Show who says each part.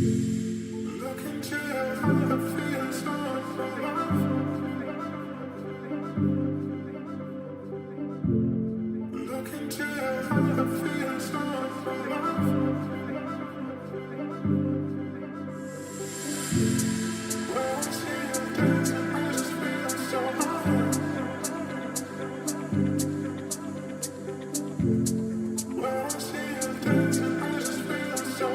Speaker 1: Look into your heart, I feel so Look into your heart, I feel so When I see you dancing, I just feel so When I see you dancing, I just feel so